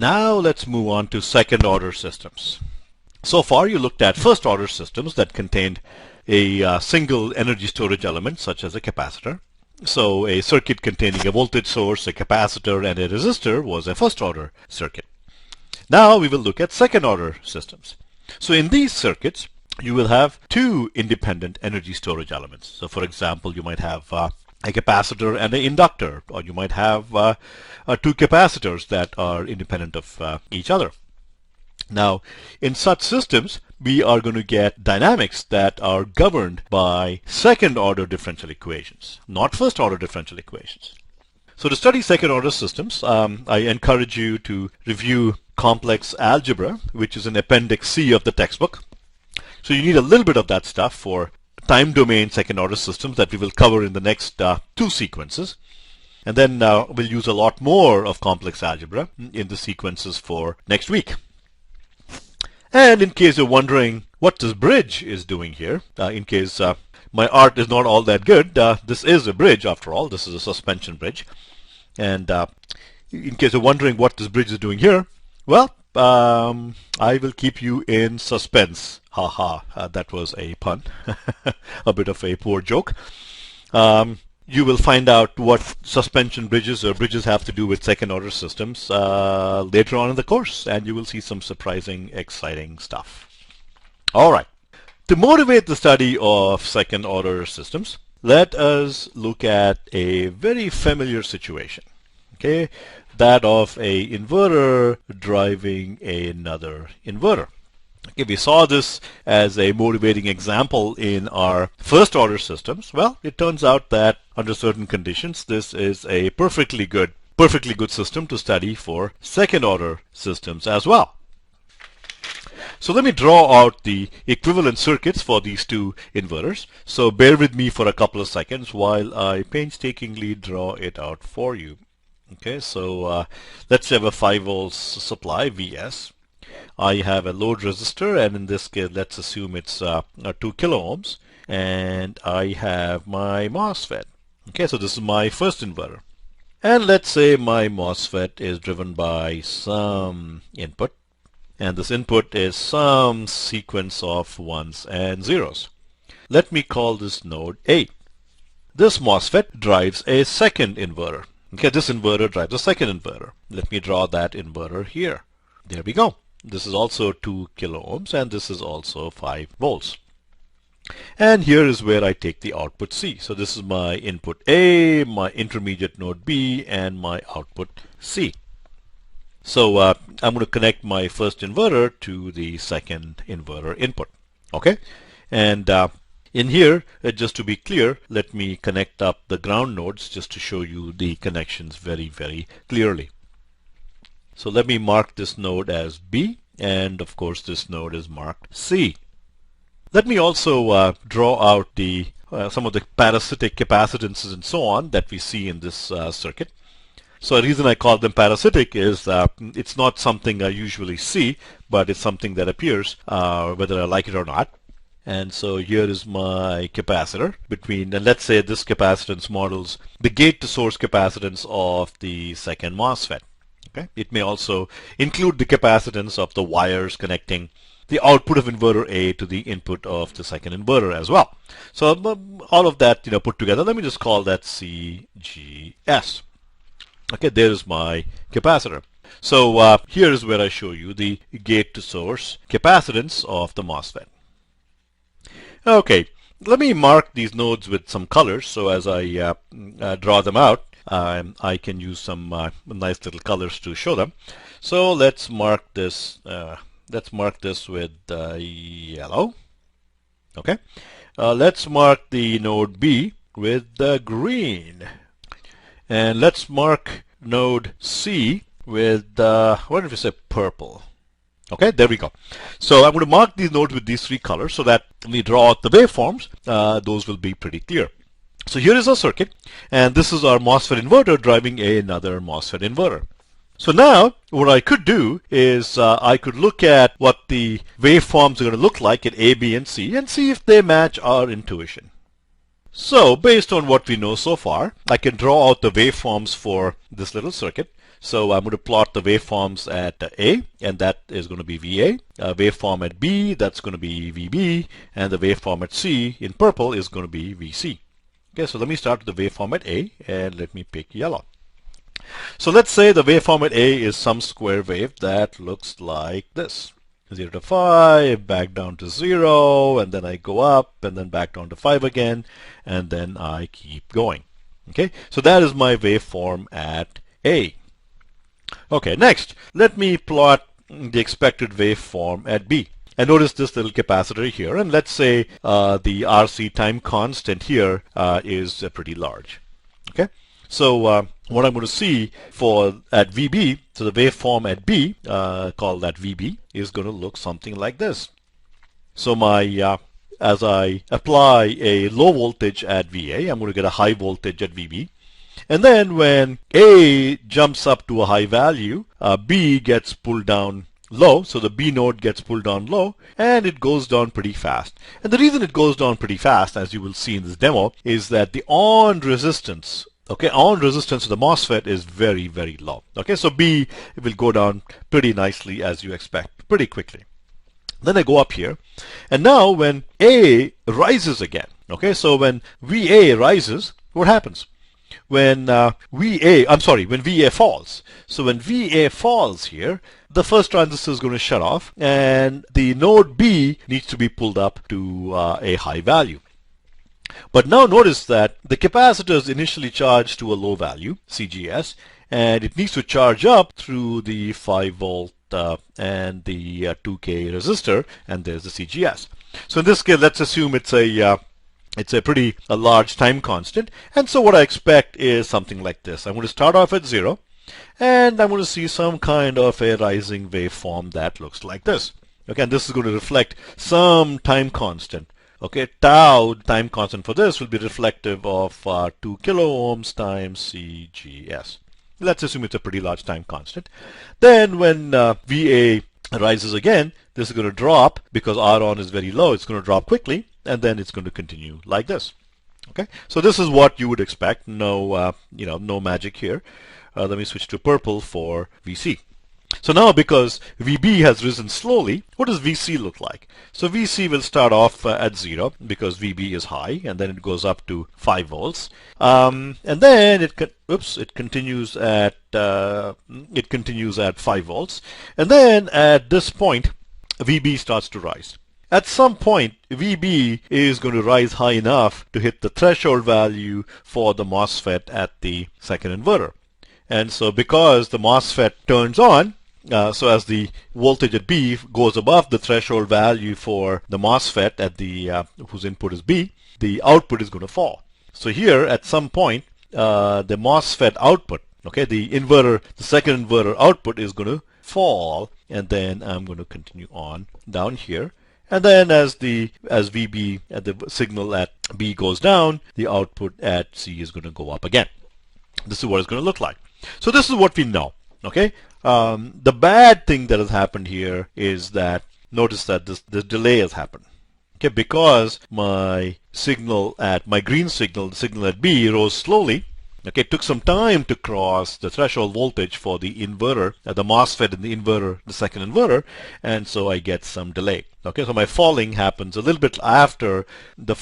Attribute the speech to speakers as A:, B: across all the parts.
A: Now let's move on to second order systems. So far you looked at first order systems that contained a single energy storage element such as a capacitor. So a circuit containing a voltage source, a capacitor, and a resistor was a first order circuit. Now we will look at second order systems. So in these circuits you will have two independent energy storage elements. So for example, you might have a capacitor and an inductor, or you might have two capacitors that are independent of each other. Now, in such systems, we are going to get dynamics that are governed by second order differential equations, not first order differential equations. So to study second order systems, I encourage you to review complex algebra, which is in Appendix C of the textbook. So you need a little bit of that stuff for time domain second order systems that we will cover in the next two sequences. And then we'll use a lot more of complex algebra in the sequences for next week. And in case you're wondering what this bridge is doing here, in case my art is not all that good, this is a bridge after all. This is a suspension bridge. And in case you're wondering what this bridge is doing here, well, I will keep you in suspense. That was a pun, a bit of a poor joke. You will find out what suspension bridges or bridges have to do with second order systems later on in the course, and you will see some surprising, exciting stuff. All right. To motivate the study of second order systems, let us look at a very familiar situation. Okay, that of a inverter driving another inverter. Okay, we saw this as a motivating example in our first order systems. Well, it turns out that under certain conditions, this is a perfectly good system to study for second order systems as well. So let me draw out the equivalent circuits for these two inverters. So bear with me for a couple of seconds while I painstakingly draw it out for you. Okay, so let's have a 5 volts supply, Vs. I have a load resistor, and in this case, let's assume it's 2 kilo ohms, and I have my MOSFET. Okay, so this is my first inverter. And let's say my MOSFET is driven by some input, and this input is some sequence of ones and zeros. Let me call this node A. This MOSFET drives a second inverter. Okay, this inverter drives a second inverter. Let me draw that inverter here. There we go. This is also 2 kilo ohms, and this is also 5 volts. And here is where I take the output C. So this is my input A, my intermediate node B, and my output C. So I'm going to connect my first inverter to the second inverter input. Okay, and in here, just to be clear, let me connect up the ground nodes just to show you the connections very, very clearly. So let me mark this node as B, and of course this node is marked C. Let me also draw out the some of the parasitic capacitances and so on that we see in this circuit. So the reason I call them parasitic is it's not something I usually see, but it's something that appears whether I like it or not. And so here is my capacitor between, and let's say this capacitance models the gate to source capacitance of the second MOSFET. Okay, it may also include the capacitance of the wires connecting the output of inverter A to the input of the second inverter as well. So all of that, put together, let me just call that CGS. Okay, there is my capacitor. So here is where I show you the gate to source capacitance of the MOSFET. Okay, let me mark these nodes with some colors. So as I draw them out, I can use some nice little colors to show them. So let's mark this. Let's mark this with yellow. Okay. Let's mark the node B with green, and let's mark node C with what if we say purple? Okay, there we go. So I'm going to mark these nodes with these three colors so that when we draw out the waveforms, those will be pretty clear. So here is our circuit, and this is our MOSFET inverter driving another MOSFET inverter. So now what I could do is I could look at what the waveforms are going to look like at A, B, and C and see if they match our intuition. So based on what we know so far, I can draw out the waveforms for this little circuit. So I'm going to plot the waveforms at A, and that is going to be VA. Waveform at B, that's going to be VB, and the waveform at C in purple is going to be VC. Okay, so let me start with the waveform at A, and let me pick yellow. So let's say the waveform at A is some square wave that looks like this. 0 to 5, back down to 0, and then I go up, and then back down to 5 again, and then I keep going. Okay, so that is my waveform at A. Okay, next, let me plot the expected waveform at B. And notice this little capacitor here, and let's say the RC time constant here is pretty large. Okay, so what I'm going to see for at VB, so the waveform at B, call that VB, is going to look something like this. So my as I apply a low voltage at VA, I'm going to get a high voltage at VB. And then when A jumps up to a high value, B gets pulled down low, so the B node gets pulled down low, and it goes down pretty fast. And the reason it goes down pretty fast, as you will see in this demo, is that the on resistance, okay, on resistance of the MOSFET is very, very low. Okay, so B will go down pretty nicely as you expect, pretty quickly. Then I go up here, and now when A rises again, okay, so when VA rises, what happens? When when VA falls. So when VA falls here, the first transistor is going to shut off, and the node B needs to be pulled up to a high value. But now notice that the capacitor is initially charged to a low value, CGS, and it needs to charge up through the 5 volt and the 2K resistor, and there's the CGS. So in this case, let's assume it's a pretty large time constant, and so what I expect is something like this. I'm going to start off at 0, and I'm going to see some kind of a rising waveform that looks like this. Okay, and this is going to reflect some time constant. Okay, tau time constant for this will be reflective of 2 kilo ohms times CGS. Let's assume it's a pretty large time constant. Then when VA rises again, this is going to drop because R on is very low. It's going to drop quickly, and then it's going to continue like this. Okay, so this is what you would expect. No, no magic here. Let me switch to purple for VC. So now, because VB has risen slowly, what does VC look like? So VC will start off at 0 because VB is high, and then it goes up to 5 volts, and then it continues at 5 volts, and then at this point, VB starts to rise. At some point, VB is going to rise high enough to hit the threshold value for the MOSFET at the second inverter. And so because the MOSFET turns on, so as the voltage at B goes above the threshold value for the MOSFET at the whose input is B, the output is going to fall. So here at some point, the MOSFET output, okay, the second inverter output is going to fall, and then I'm going to continue on down here. And then as VB at the signal at B goes down, the output at C is going to go up again. This is what it's going to look like. So this is what we know. Okay. The bad thing that has happened here is that notice that this delay has happened. Okay, because my green signal, the signal at B rose slowly. Okay, it took some time to cross the threshold voltage for the inverter, the MOSFET in the inverter, the second inverter, and so I get some delay. Okay, so my falling happens a little bit after the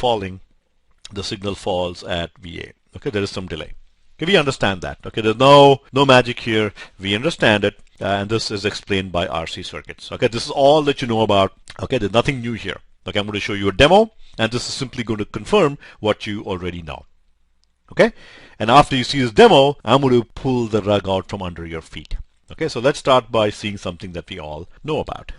A: signal falls at VA. Okay, there is some delay. Okay, we understand that. Okay, there's no magic here. We understand it, and this is explained by RC circuits. Okay, this is all that you know about. Okay, there's nothing new here. Okay, I'm going to show you a demo, and this is simply going to confirm what you already know. Okay, and after you see this demo, I'm going to pull the rug out from under your feet. Okay, so let's start by seeing something that we all know about.